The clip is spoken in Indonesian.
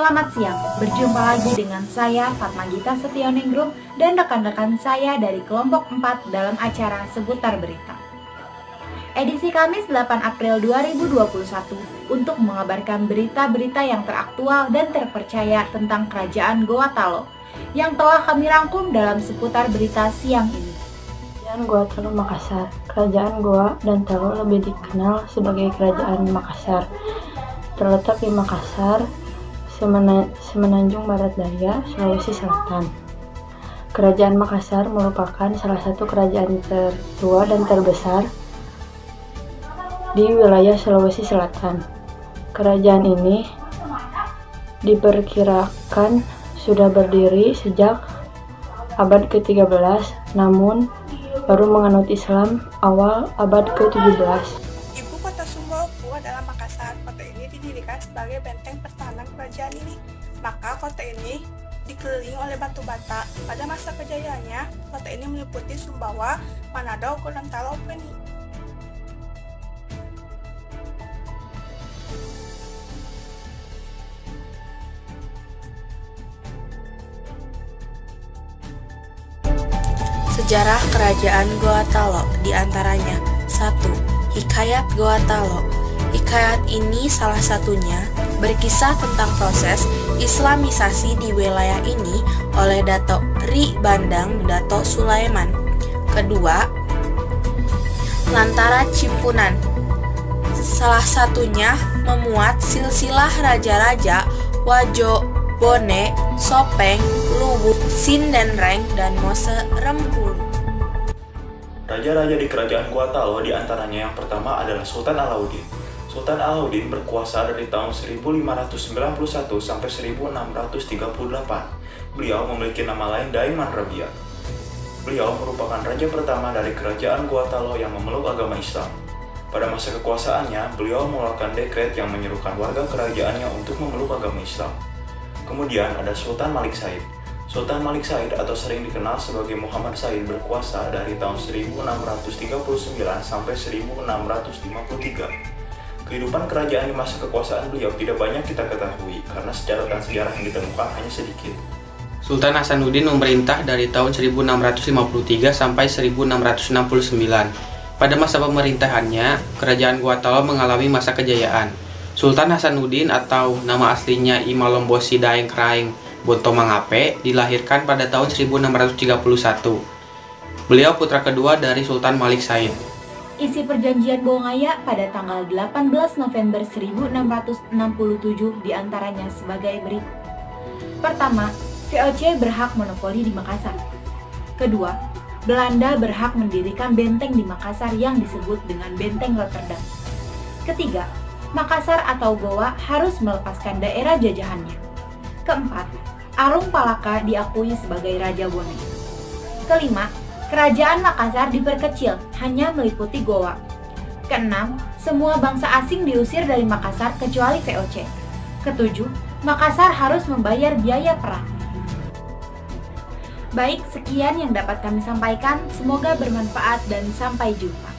Selamat siang, berjumpa lagi dengan saya Fatma Gita Setioningrum dan rekan-rekan saya dari kelompok 4 dalam acara Seputar Berita. Edisi Kamis 8 April 2021 untuk mengabarkan berita-berita yang teraktual dan terpercaya tentang Kerajaan Goa Talo yang telah kami rangkum dalam Seputar Berita siang ini. Kerajaan Goa Talo Makassar. Kerajaan Goa dan Talo lebih dikenal sebagai Kerajaan Makassar. Terletak di Makassar, Semenanjung Barat Daya, Sulawesi Selatan. Kerajaan Makassar merupakan salah satu kerajaan tertua dan terbesar di wilayah Sulawesi Selatan. Kerajaan ini diperkirakan sudah berdiri sejak abad ke-13, namun baru menganut Islam awal abad ke-17. Ibu kota Sumbawa adalah Makassar. Kota ini didirikan sebagai benteng pertahanan kerajaan ini. Maka kota ini dikelilingi oleh batu bata. Pada masa kejayaannya, kota ini meliputi Sumbawa, Manado, Gorontalo, Peni. Sejarah Kerajaan Goa Talo diantaranya 1. Hikayat Goa Talo. Hikayat ini salah satunya berkisah tentang proses Islamisasi di wilayah ini oleh Dato' Ri Bandang Dato' Sulaiman. Kedua, Lantara Cimpunan. Salah satunya memuat silsilah raja-raja Wajo, Bone, Sopeng, Luwu, Sindenreng, dan Mose Rempulu. Raja-raja di Kerajaan Goa Talo diantaranya yang pertama adalah Sultan Alauddin. Sultan Alauddin berkuasa dari tahun 1591 sampai 1638. Beliau memiliki nama lain Daiman Rabia. Beliau merupakan raja pertama dari Kerajaan Goa Talo yang memeluk agama Islam. Pada masa kekuasaannya, beliau mengeluarkan dekret yang menyerukan warga kerajaannya untuk memeluk agama Islam. Kemudian ada Sultan Malik Said. Sultan Malik Said atau sering dikenal sebagai Muhammad Said berkuasa dari tahun 1639 sampai 1653. Kehidupan kerajaan di masa kekuasaan beliau tidak banyak kita ketahui karena catatan sejarah yang ditemukan hanya sedikit. Sultan Hasanuddin memerintah dari tahun 1653 sampai 1669. Pada masa pemerintahannya, Kerajaan Goa Talo mengalami masa kejayaan. Sultan Hasanuddin atau nama aslinya Imalombosi Daeng Kraeng Bonto Mangape dilahirkan pada tahun 1631. Beliau putra kedua dari Sultan Malik Said. Isi perjanjian Bongaya pada tanggal 18 November 1667 diantaranya sebagai berikut. Pertama, VOC berhak monopoli di Makassar. Kedua, Belanda berhak mendirikan benteng di Makassar yang disebut dengan Benteng Rotterdam. Ketiga, Makassar atau Goa harus melepaskan daerah jajahannya. Keempat, Arung Palaka diakui sebagai Raja Bone. Kelima, Kerajaan Makassar diperkecil hanya meliputi Goa. Keenam, semua bangsa asing diusir dari Makassar kecuali VOC. Ketujuh, Makassar harus membayar biaya perang. Baik, sekian yang dapat kami sampaikan. Semoga bermanfaat dan sampai jumpa.